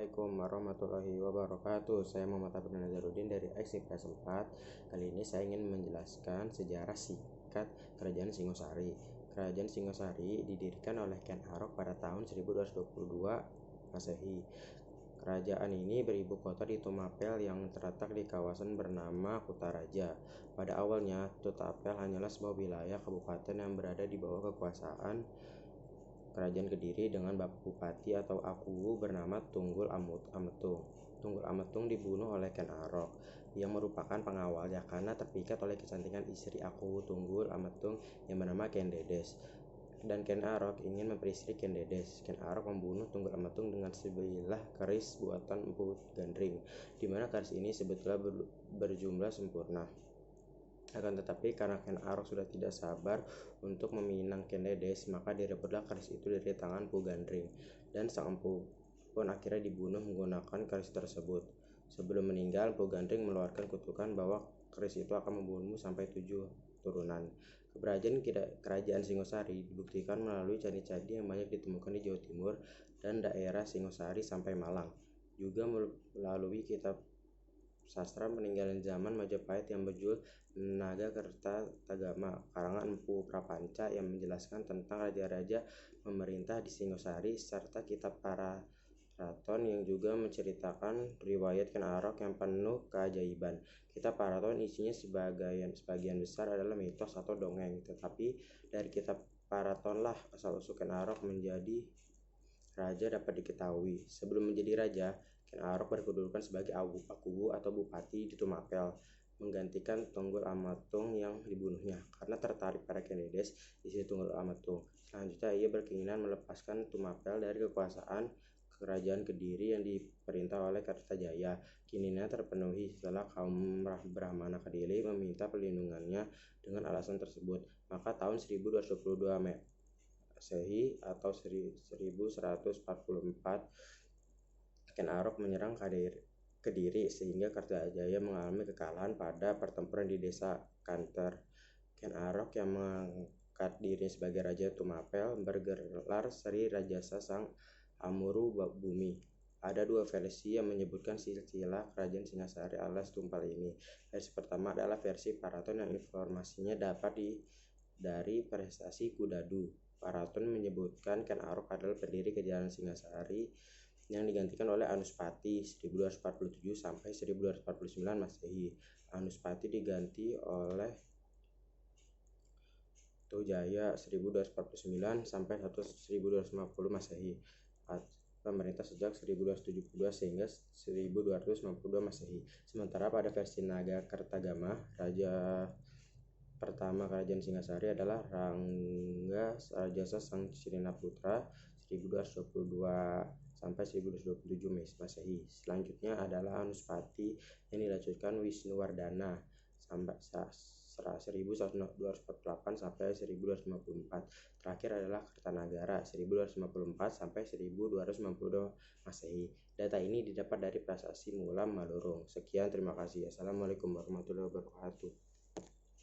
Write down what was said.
Assalamualaikum warahmatullahi wabarakatuh. Saya Muhammad Abdul Nazaruddin dari IKS 4. Kali ini saya ingin menjelaskan sejarah singkat Kerajaan Singosari. Kerajaan Singosari didirikan oleh Ken Arok pada tahun 1222 Masehi. Kerajaan ini beribu kota di Tumapel yang terletak di kawasan bernama Kutaraja. Pada awalnya, Tumapel hanyalah sebuah wilayah kabupaten yang berada di bawah kekuasaan Kerajaan Kediri dengan bapak bupati atau Akuwu bernama Tunggul Ametung. Tunggul Ametung dibunuh oleh Ken Arok yang merupakan pengawalnya karena terpikat oleh kecantikan istri Akuwu Tunggul Ametung yang bernama Ken Dedes. Dan Ken Arok ingin memperistri Ken Dedes. Ken Arok membunuh Tunggul Ametung dengan sebilah keris buatan Empu Gandring, di mana keris ini sebetulnya berjumlah sempurna. Akan tetapi karena Ken Arok sudah tidak sabar untuk meminang Ken Dedes, maka direbutlah keris itu dari tangan Empu Gandring, dan sang empu pun akhirnya dibunuh menggunakan keris tersebut. Sebelum meninggal, Empu Gandring mengeluarkan kutukan bahwa keris itu akan membunuhmu sampai 7 turunan. Keberadaan Kerajaan Singosari dibuktikan melalui candi-candi yang banyak ditemukan di Jawa Timur dan daerah Singosari sampai Malang, juga melalui kitab sastra peninggalan zaman Majapahit yang berjudul Nagakertagama karangan Empu Prapanca yang menjelaskan tentang raja-raja pemerintah di Singosari, serta kitab Paraton yang juga menceritakan riwayat Ken Arok yang penuh keajaiban. Kitab Paraton isinya sebagian besar adalah mitos atau dongeng, tetapi dari kitab Paratonlah asal-usul Ken Arok menjadi raja dapat diketahui. Sebelum menjadi raja, Ken Arok berkedudukan sebagai Akuwu atau bupati di Tumapel, menggantikan Tunggul Ametung yang dibunuhnya. Karena tertarik pada Ken Dedes, istri Tunggul Ametung, selanjutnya ia berkeinginan melepaskan Tumapel dari kekuasaan Kerajaan Kediri yang diperintah oleh Kartajaya. Keinginannya terpenuhi setelah kaum Brahmana Kediri meminta perlindungannya. Dengan alasan tersebut, maka tahun 1222 Masehi atau 1144 Ken Arok menyerang Kediri sehingga Kartajaya mengalami kekalahan pada pertempuran di desa Kanter. Ken Arok yang mengangkat diri sebagai Raja Tumapel bergelar Sri Rajasa Sang Amuru Bumi. Ada dua versi yang menyebutkan silsilah Kerajaan Singosari alias Tumpal ini. Versi pertama adalah versi Paraton yang informasinya dapat dari prestasi Kudadu. Paraton menyebutkan Ken Arok adalah pendiri Kerajaan Singosari yang digantikan oleh Anuspati 1247 sampai 1249 Masehi. Anuspati diganti oleh Tohjaya 1249 sampai 1250 Masehi. Pemerintah sejak 1272 sehingga 1252 Masehi. Sementara pada versi Nagakertagama, raja pertama Kerajaan Singosari adalah Rangga Rajasa Sang Cirinaputra 1222 sampai 1227 Masehi. Selanjutnya adalah Anuspati yang dilanjutkan Wisnuwardana sampai 1248 sampai 1254. Terakhir adalah Kertanagara 1254 sampai 1252 Masehi. Data ini didapat dari Prasasti Mulam Malurung. Sekian, terima kasih. Assalamualaikum warahmatullahi wabarakatuh.